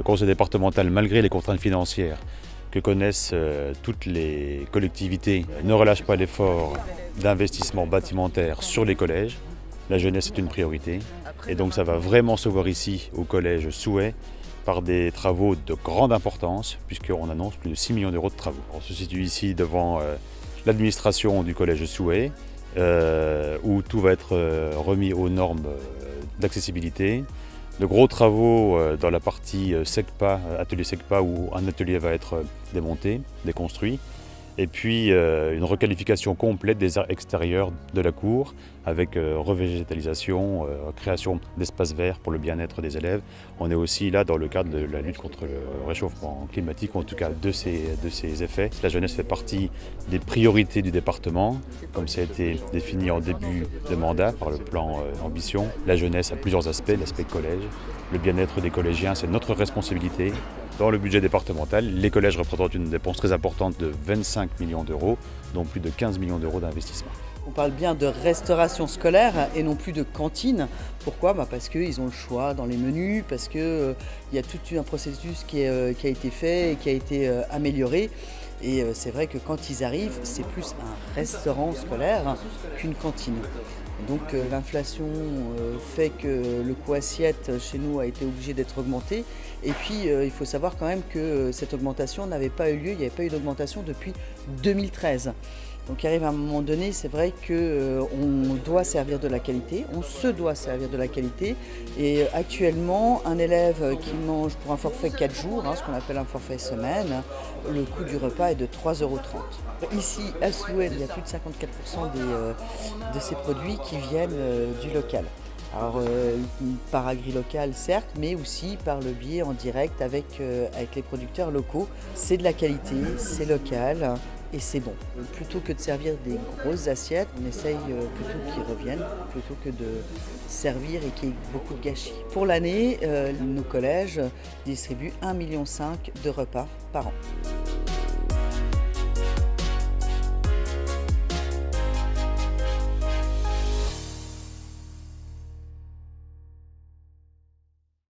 conseil départemental, malgré les contraintes financières que connaissent toutes les collectivités, ne relâche pas l'effort d'investissement bâtimentaire sur les collèges. La jeunesse est une priorité et donc ça va vraiment se voir ici au collège Souhaix par des travaux de grande importance puisqu'on annonce plus de 6 millions d'euros de travaux. On se situe ici devant l'administration du collège Souhaix où tout va être remis aux normes d'accessibilité. De gros travaux dans la partie SECPA, atelier SECPA où un atelier va être démonté, déconstruit. Et puis une requalification complète des aires extérieures de la cour avec revégétalisation, création d'espaces verts pour le bien-être des élèves. On est aussi là dans le cadre de la lutte contre le réchauffement climatique, ou en tout cas de ses effets. La jeunesse fait partie des priorités du département, comme ça a été défini en début de mandat par le plan Ambition. La jeunesse a plusieurs aspects, l'aspect collège. Le bien-être des collégiens, c'est notre responsabilité. Dans le budget départemental, les collèges représentent une dépense très importante de 25 millions d'euros, dont plus de 15 millions d'euros d'investissement. On parle bien de restauration scolaire et non plus de cantine. Pourquoi? Parce qu'ils ont le choix dans les menus, parce qu'il y a tout un processus qui a été fait et qui a été amélioré. Et c'est vrai que quand ils arrivent, c'est plus un restaurant scolaire qu'une cantine. Donc l'inflation fait que le coût assiette chez nous a été obligé d'être augmenté. Et puis il faut savoir quand même que cette augmentation n'avait pas eu lieu, il n'y avait pas eu d'augmentation depuis 2013. Donc il arrive à un moment donné, c'est vrai qu'on doit servir de la qualité, on se doit servir de la qualité. Et actuellement, un élève qui mange pour un forfait 4 jours, ce qu'on appelle un forfait semaine, le coût du repas est de 3,30 €. Ici, à Souhaix, il y a plus de 54% de ces produits qui viennent du local. Alors par agri-local certes, mais aussi par le biais en direct avec les producteurs locaux. C'est de la qualité, c'est local. Et c'est bon. Plutôt que de servir des grosses assiettes, on essaye plutôt qu'ils reviennent, plutôt que de servir et qu'il y ait beaucoup de gâchis. Pour l'année, nos collèges distribuent 1,5 million de repas par an.